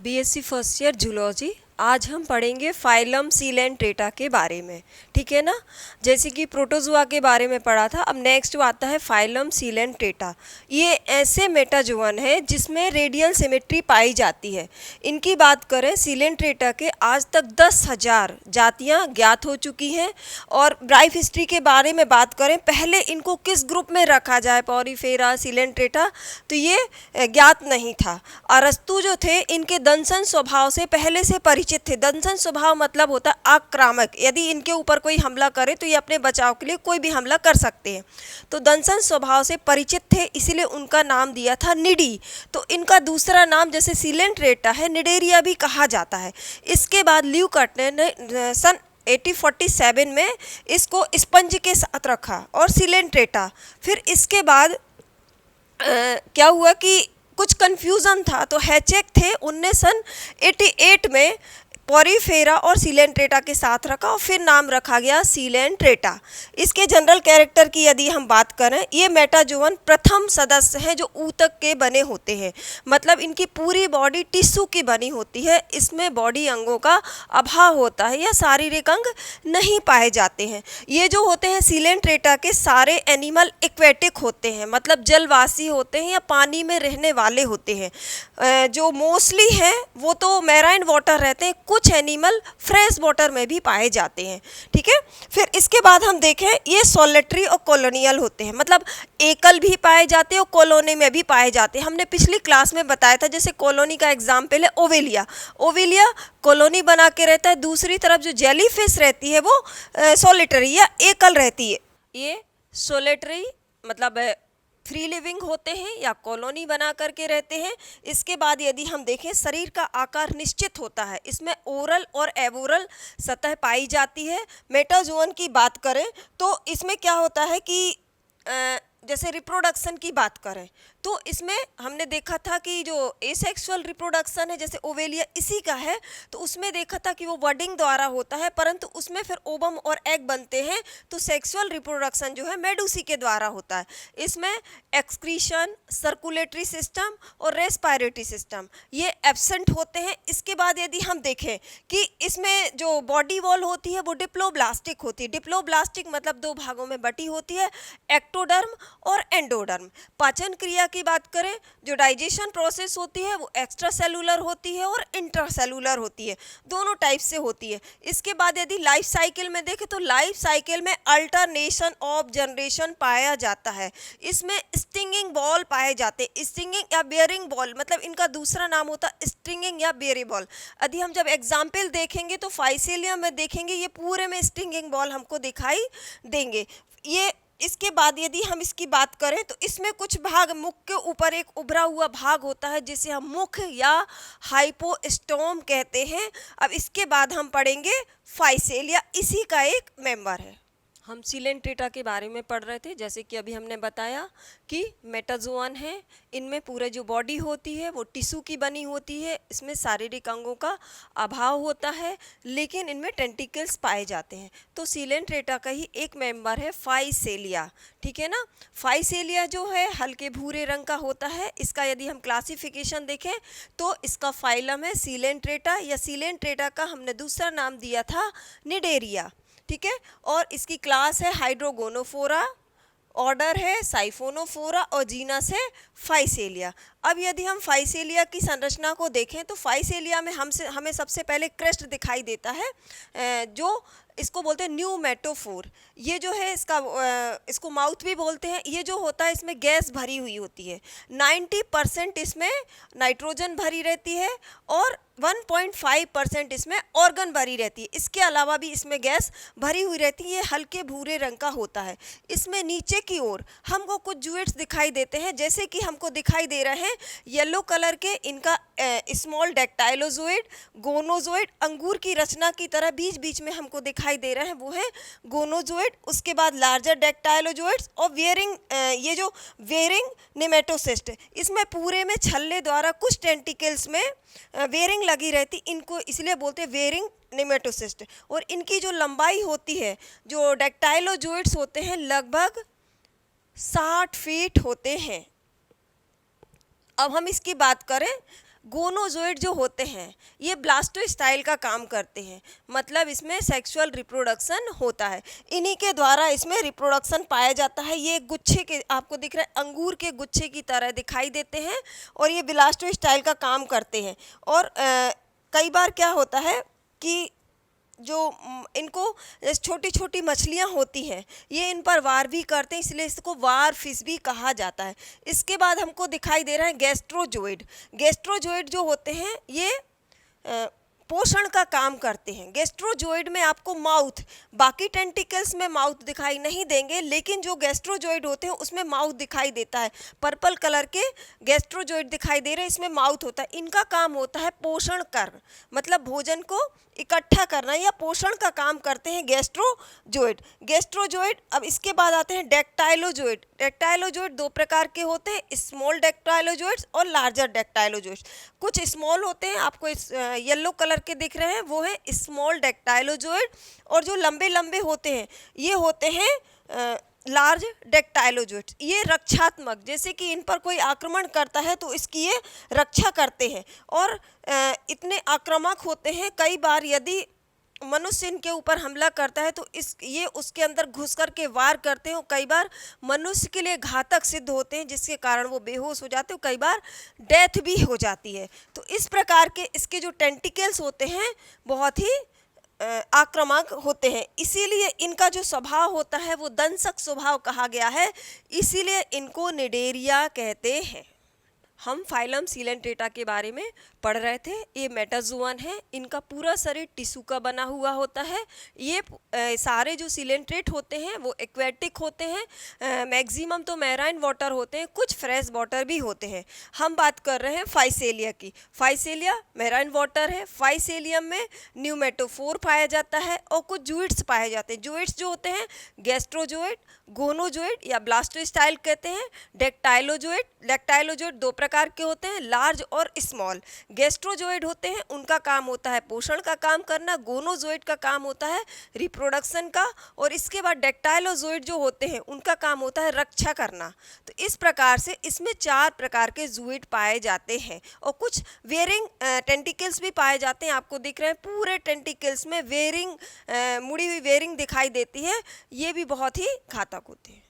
BSc first year zoology. आज हम पढ़ेंगे फाइलम सीलेंट्रेटा के बारे में, ठीक है ना। जैसे कि प्रोटोजुआ के बारे में पढ़ा था, अब नेक्स्ट आता है फाइलम सीलेंट्रेटा। ये ऐसे मेटाजोअन है जिसमें रेडियल सिमेट्री पाई जाती है। इनकी बात करें सीलेंट्रेटा के, आज तक 10,000 जातियां ज्ञात हो चुकी हैं। और लाइफ हिस्ट्री के बारे में बात करें, पहले इनको किस ग्रुप में रखा जाए, पॉरीफेरा सीलेंट्रेटा, तो ये ज्ञात नहीं था। अरस्तु जो थे इनके दंसन स्वभाव से पहले से परिचित थे। दंसन स्वभाव मतलब होता है आक्रामक, यदि इनके ऊपर कोई हमला करे तो ये अपने बचाव के लिए कोई भी हमला कर सकते हैं। तो दंसन स्वभाव से परिचित थे, इसीलिए उनका नाम दिया था निडी। तो इनका दूसरा नाम जैसे सीलेंट्रेटा है, निडेरिया भी कहा जाता है। इसके बाद ल्यूकर्ट ने सन 1847 में इसको स्पंज के साथ रखा और सीलेंट्रेटा। फिर इसके बाद क्या हुआ कि कुछ कन्फ्यूज़न था, तो हैचेक थे, उनने सन 88 में पॉरीफेरा और सीलेंट्रेटा के साथ रखा और फिर नाम रखा गया सीलेंट्रेटा। इसके जनरल कैरेक्टर की यदि हम बात करें, ये मेटाजोअन प्रथम सदस्य हैं जो ऊतक के बने होते हैं, मतलब इनकी पूरी बॉडी टिश्यू की बनी होती है। इसमें बॉडी अंगों का अभाव होता है या शारीरिक अंग नहीं पाए जाते हैं। ये जो होते हैं सीलेंट्रेटा के सारे एनिमल एक्वेटिक होते हैं, मतलब जलवासी होते हैं या पानी में रहने वाले होते हैं। जो मोस्टली हैं वो तो मैराइन वाटर रहते हैं, कुछ एनिमल फ्रेश वाटर में भी पाए जाते हैं, ठीक है। फिर इसके बाद हम देखें, ये सोलिटरी और कॉलोनियल होते हैं, मतलब एकल भी पाए जाते हैं और कॉलोनी में भी पाए जाते हैं। हमने पिछली क्लास में बताया था, जैसे कॉलोनी का एग्जाम्पल है ओवेलिया। ओवेलिया कॉलोनी बना के रहता है। दूसरी तरफ जो जेली फिश रहती है वो सोलिटरी या एकल रहती है। ये सोलिटरी मतलब फ्री लिविंग होते हैं या कॉलोनी बना करके रहते हैं। इसके बाद यदि हम देखें, शरीर का आकार निश्चित होता है, इसमें ओरल और एवोरल सतह पाई जाती है। मेटाजोअन की बात करें तो इसमें क्या होता है कि जैसे रिप्रोडक्शन की बात करें तो इसमें हमने देखा था कि जो एसेक्सुअल रिप्रोडक्शन है, जैसे ओवेलिया इसी का है, तो उसमें देखा था कि वो बडिंग द्वारा होता है, परंतु उसमें फिर ओवम और एग बनते हैं। तो सेक्सुअल रिप्रोडक्शन जो है मेडुसी के द्वारा होता है। इसमें एक्सक्रीशन, सर्कुलेटरी सिस्टम और रेस्पिरेटरी सिस्टम ये एब्सेंट होते हैं। इसके बाद यदि हम देखें कि इसमें जो बॉडी वॉल होती है वो डिप्लोब्लास्टिक होती है। डिप्लोब्लास्टिक मतलब दो भागों में बटी होती है, एक्टोडर्म और एंडोडर्म। पाचन क्रिया की बात करें, जो डाइजेशन प्रोसेस होती है वो एक्स्ट्रा सेलुलर होती है और इंट्रासेलुलर होती है, दोनों टाइप से होती है। इसके बाद यदि लाइफ साइकिल में देखें तो लाइफ साइकिल में अल्टरनेशन ऑफ जनरेशन पाया जाता है। इसमें स्टिंगिंग बॉल पाए जाते हैं। स्टिंगिंग या बियरिंग बॉल मतलब इनका दूसरा नाम होता है स्टिंगिंग या बियरिंग बॉल। यदि हम जब एग्जाम्पल देखेंगे तो फाइसेलिया में देखेंगे ये पूरे में स्टिंगिंग बॉल हमको दिखाई देंगे। ये इसके बाद यदि हम इसकी बात करें तो इसमें कुछ भाग, मुख के ऊपर एक उभरा हुआ भाग होता है जिसे हम मुख या हाइपोस्टोम कहते हैं। अब इसके बाद हम पढ़ेंगे फाइसेलिया, इसी का एक मेंबर है। हम सीलेंट्रेटा के बारे में पढ़ रहे थे, जैसे कि अभी हमने बताया कि मेटाजोअन है। इनमें पूरे जो बॉडी होती है वो टिश्यू की बनी होती है, इसमें शारीरिक अंगों का अभाव होता है, लेकिन इनमें टेंटिकल्स पाए जाते हैं। तो सीलेंट्रेटा का ही एक मेंबर है फाइसेलिया, ठीक है ना। फाइसेलिया जो है हल्के भूरे रंग का होता है। इसका यदि हम क्लासिफिकेशन देखें तो इसका फाइलम है सीलेंट्रेटा, या सीलेंट्रेटा का हमने दूसरा नाम दिया था निडेरिया, ठीक है। और इसकी क्लास है हाइड्रोगोनोफोरा, ऑर्डर है साइफोनोफोरा और जीनस है फाइसेलिया। अब यदि हम फाइसेलिया की संरचना को देखें तो फाइसेलिया में हमें सबसे पहले क्रेस्ट दिखाई देता है, जो इसको बोलते हैं न्यूमेटोफोर। ये जो है इसको माउथ भी बोलते हैं। ये जो होता है इसमें गैस भरी हुई होती है, 90% इसमें नाइट्रोजन भरी रहती है और 1.5% इसमें ऑर्गन भरी रहती है। इसके अलावा भी इसमें गैस भरी हुई रहती है। ये हल्के भूरे रंग का होता है। इसमें नीचे की ओर हमको कुछ जूएट्स दिखाई देते हैं, जैसे कि हमको दिखाई दे रहे हैं येलो कलर के। इनका स्मॉल डेक्टाइलोजोइड, गोनोजोइड, अंगूर की रचना की तरह बीच बीच में हमको दिखाई दे रहे हैं, वो है गोनोजोइड। उसके बाद लार्जर डेक्टाइलोजोइड्स और वेयरिंग, ये जो वेयरिंग नेमेटोसिस्ट, इसमें पूरे में छल्ले द्वारा कुछ टेंटिकल्स में वेयरिंग लगी रहती, इनको इसलिए बोलते हैं वेयरिंग नेमेटोसिस्ट। और इनकी जो लंबाई होती है, जो डेक्टाइलोजोइड्स होते हैं, लगभग 60 फीट होते हैं। अब हम इसकी बात करें, गोनोजोइड जो होते हैं ये ब्लास्टोस्टाइल का काम करते हैं, मतलब इसमें सेक्सुअल रिप्रोडक्शन होता है, इन्हीं के द्वारा इसमें रिप्रोडक्शन पाया जाता है। ये गुच्छे के आपको दिख रहा है, अंगूर के गुच्छे की तरह दिखाई देते हैं और ये ब्लास्टोस्टाइल का काम करते हैं। और कई बार क्या होता है कि जो इनको छोटी छोटी मछलियाँ होती हैं ये इन पर वार भी करते हैं, इसलिए इसको वार फिश भी कहा जाता है। इसके बाद हमको दिखाई दे रहा है गैस्ट्रोजोइड। गैस्ट्रोजोइड जो होते हैं ये पोषण का काम करते हैं। गैस्ट्रोजोइड में आपको माउथ, बाकी टेंटिकल्स में माउथ दिखाई नहीं देंगे, लेकिन जो गैस्ट्रोजोइड होते हैं उसमें माउथ दिखाई देता है। पर्पल कलर के गैस्ट्रोजोइड दिखाई दे रहे हैं, इसमें माउथ होता है। इनका काम होता है पोषण कर, मतलब भोजन को इकट्ठा करना या पोषण का काम करते हैं गैस्ट्रोजोइड। गैस्ट्रोजोइड, अब इसके बाद आते हैं डेक्टाइलोजोइड। डेक्टाइलोजोइड दो प्रकार के होते हैं, स्मॉल डेक्टाइलोजोइड्स और लार्जर डेक्टाइलोजोइड्स। कुछ स्मॉल होते हैं, आपको येलो कलर के दिख रहे हैं, वो है स्मॉल डेक्टाइलोजोइड, और जो लंबे लंबे होते हैं ये होते हैं लार्ज डेक्टाइलोजोइड्स। ये रक्षात्मक, जैसे कि इन पर कोई आक्रमण करता है तो इसकी ये रक्षा करते हैं और इतने आक्रामक होते हैं, कई बार यदि मनुष्य इनके ऊपर हमला करता है तो ये उसके अंदर घुस कर के वार करते हैं और कई बार मनुष्य के लिए घातक सिद्ध होते हैं, जिसके कारण वो बेहोश हो जाते हैं, कई बार डेथ भी हो जाती है। तो इस प्रकार के इसके जो टेंटिकल्स होते हैं बहुत ही आक्रामक होते हैं, इसीलिए इनका जो स्वभाव होता है वो दंशक स्वभाव कहा गया है, इसीलिए इनको निडेरिया कहते हैं। हम फाइलम सीलेंट्रेटा के बारे में पढ़ रहे थे। ये मेटाजोअन है, इनका पूरा शरीर टिश्यू का बना हुआ होता है। ये सारे जो सीलेंट्रेट होते हैं वो एक्वेटिक होते हैं, मैक्सिमम तो मैराइन वाटर होते हैं, कुछ फ्रेश वाटर भी होते हैं। हम बात कर रहे हैं फाइसेलिया की। फाइसेलिया मैराइन वाटर है। फाइसेलियम में न्यूमेटोफोर पाया जाता है और कुछ जूइड्स पाए जाते हैं। जूइड्स जो होते हैं गैस्ट्रोजोइड, गोनोजोइड या ब्लास्टोस्टाइल कहते हैं। डेक्टाइलोजोइड दो प्रकार के होते हैं, लार्ज और स्मॉल। गैस्ट्रोजोइड होते हैं, उनका काम होता है पोषण का काम करना। गोनोजोइड का काम होता है रिप्रोडक्शन का, और इसके बाद डेक्टाइलोजोइड जो होते हैं उनका काम होता है रक्षा करना। तो इस प्रकार से इसमें 4 प्रकार के जूइड पाए जाते हैं और कुछ वेयरिंग टेंटिकल्स भी पाए जाते हैं। आपको दिख रहे हैं पूरे टेंटिकल्स में वेयरिंग, मुड़ी हुई वेयरिंग दिखाई देती है, ये भी बहुत ही घातक होते हैं।